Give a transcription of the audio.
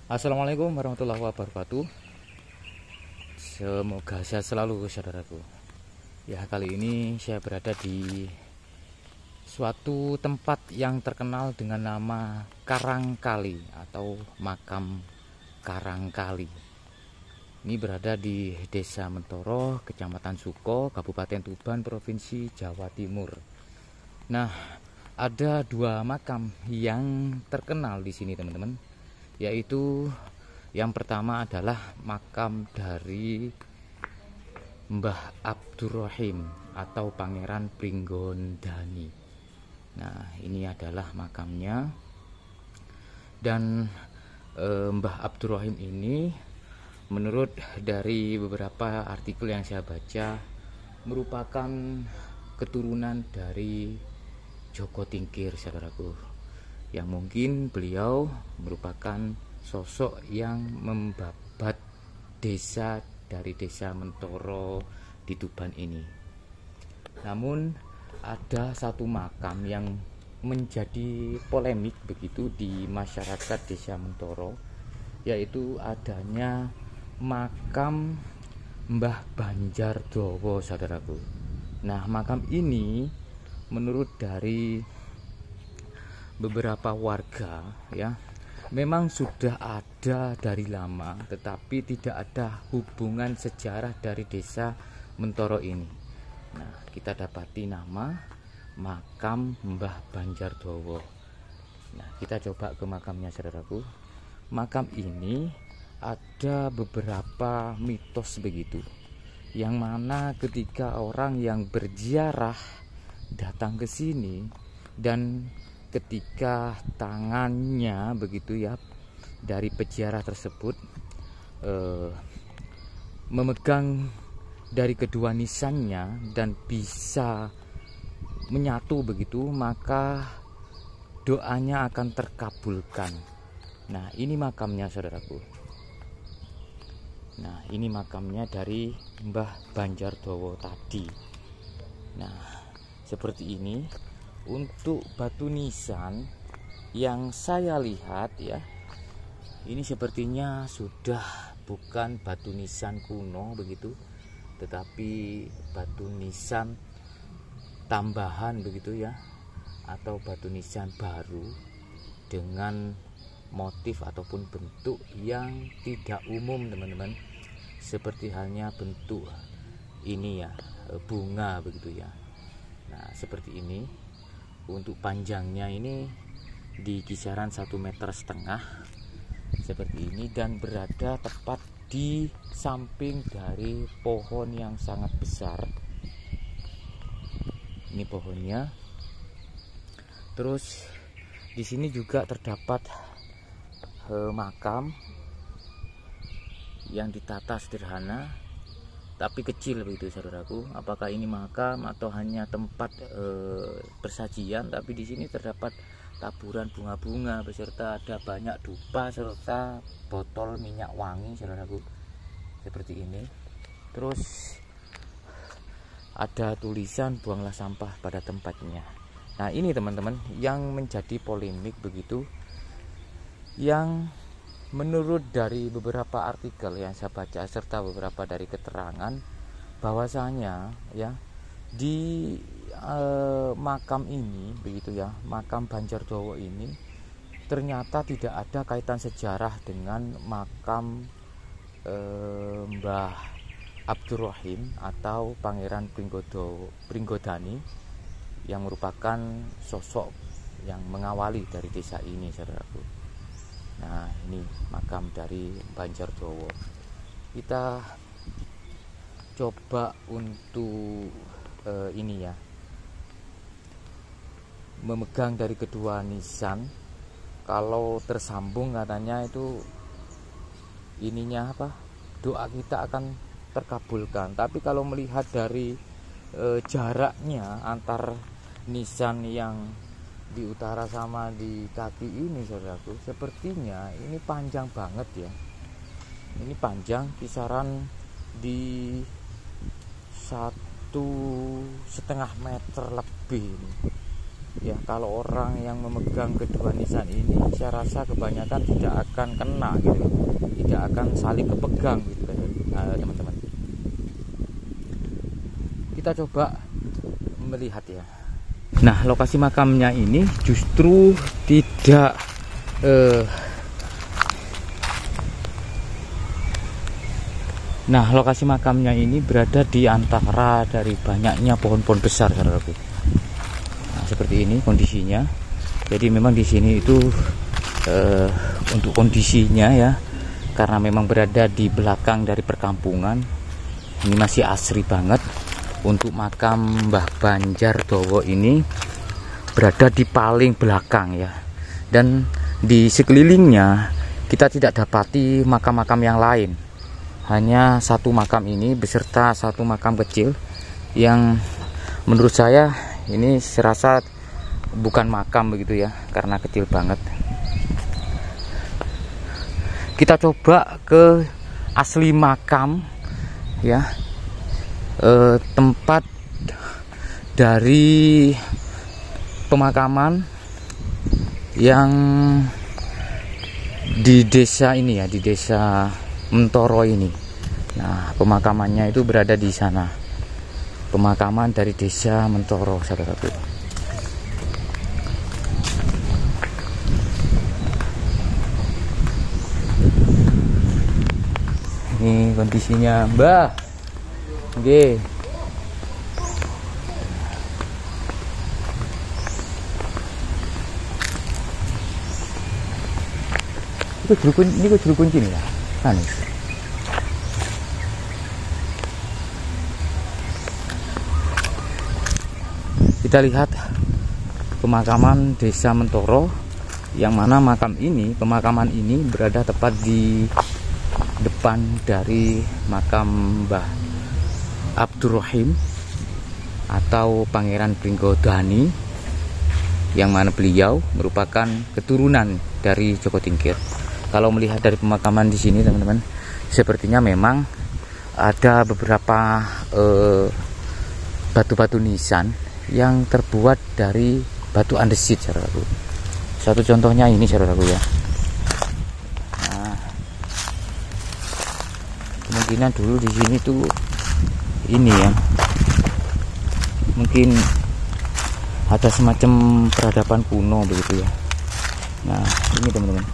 Assalamualaikum warahmatullahi wabarakatuh. Semoga sehat selalu saudaraku. Ya, kali ini saya berada di suatu tempat yang terkenal dengan nama Karangkali atau makam Karangkali. Ini berada di Desa Mentoro, Kecamatan Suko, Kabupaten Tuban, Provinsi Jawa Timur. Nah, ada dua makam yang terkenal di sini teman-teman, yaitu yang pertama adalah makam dari Mbah Abdurrahim atau Pangeran Pringgondani. Nah, ini adalah makamnya. Dan Mbah Abdurrahim ini menurut dari beberapa artikel yang saya baca merupakan keturunan dari Joko Tingkir, saudaraku, yang mungkin beliau merupakan sosok yang membabat desa dari Desa Mentoro di Tuban ini. Namun ada satu makam yang menjadi polemik begitu di masyarakat Desa Mentoro, yaitu adanya makam Mbah Banjardowo, saudaraku. Nah, makam ini menurut dari beberapa warga ya, memang sudah ada dari lama, tetapi tidak ada hubungan sejarah dari Desa Mentoro ini. Nah, kita dapati nama makam Mbah Banjardowo. Nah, kita coba ke makamnya, saudaraku. Makam ini ada beberapa mitos begitu, yang mana ketika orang yang berziarah datang ke sini dan ketika tangannya begitu ya dari peziarah tersebut memegang dari kedua nisannya dan bisa menyatu begitu, maka doanya akan terkabulkan. Nah, ini makamnya, saudaraku. Nah, ini makamnya dari Mbah Banjardowo tadi. Nah, seperti ini. Untuk batu nisan yang saya lihat ya, ini sepertinya sudah bukan batu nisan kuno begitu, tetapi batu nisan tambahan begitu ya, atau batu nisan baru dengan motif ataupun bentuk yang tidak umum, teman-teman. Seperti halnya bentuk ini ya, bunga begitu ya. Nah, seperti ini. Untuk panjangnya ini di kisaran 1,5 meter seperti ini, dan berada tepat di samping dari pohon yang sangat besar. Ini pohonnya. Terus di sini juga terdapat makam yang ditata sederhana tapi kecil begitu, saudaraku. Apakah ini makam atau hanya tempat persajian? Tapi di sini terdapat taburan bunga-bunga beserta ada banyak dupa serta botol minyak wangi, saudaraku, seperti ini. Terus ada tulisan buanglah sampah pada tempatnya. Nah, ini teman-teman yang menjadi polemik begitu, yang menurut dari beberapa artikel yang saya baca serta beberapa dari keterangan bahwasanya ya di makam ini begitu ya, makam Banjardowo ini ternyata tidak ada kaitan sejarah dengan makam Mbah Abdurrahim atau Pangeran Pringgondani yang merupakan sosok yang mengawali dari desa ini, saudaraku. Nah, ini makam dari Banjardowo. Kita coba untuk ini ya, memegang dari kedua nisan. Kalau tersambung katanya itu ininya apa, doa kita akan terkabulkan. Tapi kalau melihat dari jaraknya antar nisan yang di utara sama di kaki ini, saudaraku, sepertinya ini panjang banget ya. Ini panjang kisaran di 1,5 meter lebih ini. Ya, kalau orang yang memegang kedua nisan ini, saya rasa kebanyakan tidak akan kena gitu, tidak akan saling kepegang gitu kan, teman-teman. Kita coba melihat ya. Nah, lokasi makamnya ini justru tidak Nah, lokasi makamnya ini berada di antara dari banyaknya pohon-pohon besar, saudaraku. Nah, seperti ini kondisinya. Jadi memang di sini itu untuk kondisinya ya, karena memang berada di belakang dari perkampungan, ini masih asri banget. Untuk makam Mbah Banjar Dawa ini berada di paling belakang ya. Dan di sekelilingnya kita tidak dapati makam-makam yang lain. Hanya satu makam ini beserta satu makam kecil yang menurut saya ini serasa bukan makam begitu ya, karena kecil banget. Kita coba ke asli makam ya, tempat dari pemakaman yang di desa ini ya, di desa Mentoro ini. Nah, pemakamannya itu berada di sana. Pemakaman dari desa Mentoro, saudaraku. Ini kondisinya, Mbah. Oke. Ini juru kunci nih ya. Anis. Kita lihat pemakaman desa Mentoro, yang mana pemakaman ini berada tepat di depan dari makam Mbah Abdurrahim atau Pangeran Pringgodani, yang mana beliau merupakan keturunan dari Joko Tingkir. Kalau melihat dari pemakaman di sini, teman-teman, sepertinya memang ada beberapa batu-batu nisan yang terbuat dari batu andesit, saudaraku. Satu contohnya ini, saudaraku ya. Nah, kemungkinan dulu di sini tuh ini ya, mungkin ada semacam peradaban kuno begitu ya. Nah, ini teman-teman.